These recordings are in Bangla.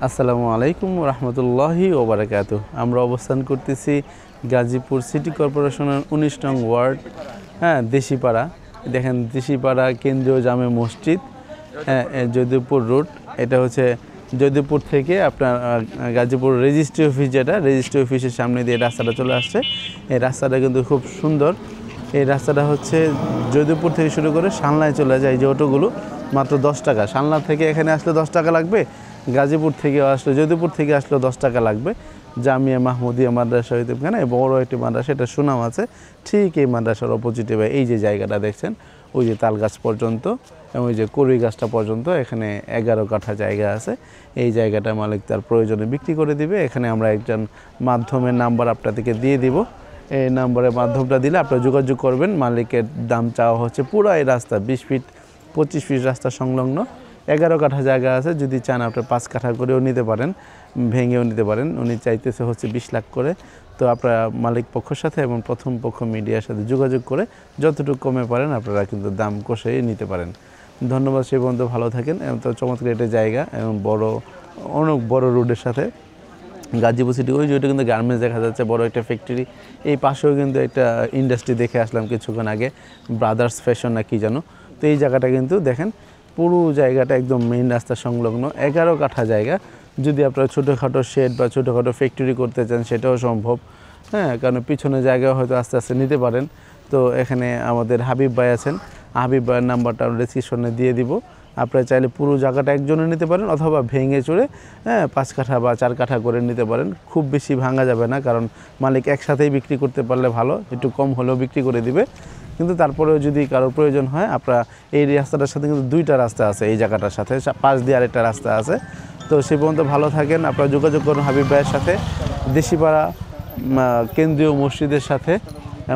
আসসালামু আলাইকুম রহমতুল্লাহি ওবারাকাতুহ। আমরা অবস্থান করতেছি গাজীপুর সিটি কর্পোরেশনের 19 নং ওয়ার্ড, দেশিপাড়া। দেখেন দেশিপাড়া কেন্দ্রীয় জামে মসজিদ, যদুপুর রোড। এটা হচ্ছে যদুপুর থেকে আপনার গাজীপুর রেজিস্ট্রি অফিস, যেটা রেজিস্ট্রি অফিসের সামনে দিয়ে রাস্তাটা চলে আসছে। এই রাস্তাটা কিন্তু খুব সুন্দর। এই রাস্তাটা হচ্ছে যদুপুর থেকে শুরু করে সালনায় চলে যায়। যে অটোগুলো মাত্র 10 টাকা। সালনা থেকে এখানে আসলে 10 টাকা লাগবে, গাজীপুর থেকে আসলে, যদুপুর থেকে আসলে 10 টাকা লাগবে। জামিয়া মাহমুদিয়া মাদ্রাসা এখানে বড় একটি মাদ্রাসা, এটা সুনাম আছে। ঠিক এই মাদ্রাসার অপোজিটে এই যে জায়গাটা দেখছেন, ওই যে তাল গাছ পর্যন্ত এবং ওই যে কড়ই গাছটা পর্যন্ত, এখানে 11 কাঠা জায়গা আছে। এই জায়গাটা মালিক তার প্রয়োজনে বিক্রি করে দিবে। এখানে আমরা একজন মাধ্যমের নাম্বার আপনাদেরকে দিয়ে দিব। এই নাম্বারের মাধ্যমটা দিলে আপনারা যোগাযোগ করবেন। মালিকের দাম চাওয়া হচ্ছে পুরো এই রাস্তা 20 ফিট 25 ফিট রাস্তা সংলগ্ন 11 কাঠা জায়গা আছে। যদি চান আপনার 5 কাঠা করেও নিতে পারেন, ভেঙেও নিতে পারেন। উনি চাইতেছে হচ্ছে 20 লাখ করে। তো আপনারা মালিক পক্ষের সাথে এবং প্রথম পক্ষ মিডিয়ার সাথে যোগাযোগ করে যতটুকু কমে পারেন আপনারা কিন্তু দাম কষে নিতে পারেন। ধন্যবাদ। সেই পর্যন্ত ভালো থাকেন। এবং তো চমৎকার একটা জায়গা এবং অনেক বড় রোডের সাথে গাজীপুর সিটি। ওই যে ওইটা কিন্তু গার্মেন্টস দেখা যাচ্ছে, বড় একটা ফ্যাক্টরি। এই পাশেও কিন্তু একটা ইন্ডাস্ট্রি দেখে আসলাম কিছুক্ষণ আগে, ব্রাদার্স ফ্যাশন না কি জানো। তো এই জায়গাটা কিন্তু দেখেন, পুরো জায়গাটা একদম মেইন রাস্তা সংলগ্ন 11 কাঠা জায়গা। যদি আপনারা ছোটোখাটো শেড বা ছোটোখাটো ফ্যাক্টরি করতে চান সেটাও সম্ভব, কারণ পিছনে জায়গায় হয়তো আস্তে আস্তে নিতে পারেন। তো এখানে আমাদের হাবিব ভাই আছেন, হাবিব ভাইয়ের নাম্বারটা আমরা ডিসক্রিপশনে দিয়ে দিব। আপনারা চাইলে পুরো জায়গাটা একজনে নিতে পারেন, অথবা ভেঙে চড়ে 5 কাঠা বা 4 কাঠা করে নিতে পারেন। খুব বেশি ভাঙা যাবে না, কারণ মালিক একসাথেই বিক্রি করতে পারলে ভালো, একটু কম হলেও বিক্রি করে দিবে। কিন্তু তারপরেও যদি কারোর প্রয়োজন হয়, আপনারা এই রাস্তাটার সাথে কিন্তু 2টা রাস্তা আছে, এই জায়গাটার সাথে পাশ দিয়ে আরেকটা রাস্তা আছে। তো সে পর্যন্ত ভালো থাকেন। আপনারা যোগাযোগ করুন হাবিব ভাইয়ের সাথে, দেশিপাড়া কেন্দ্রীয় মসজিদের সাথে,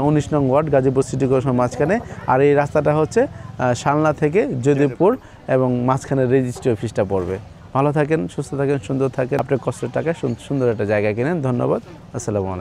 19 নং ওয়ার্ড, গাজীপুর সিটি কর্পোরেশনের মাঝখানে। আর এই রাস্তাটা হচ্ছে সালনা থেকে যদুপুর এবং মাঝখানে রেজিস্ট্রি অফিসটা পড়বে। ভালো থাকেন, সুস্থ থাকেন, সুন্দর থাকেন। আপনার কষ্টের টাকায় সুন্দর একটা জায়গা কিনেন। ধন্যবাদ। আসসালামু আলাইকুম।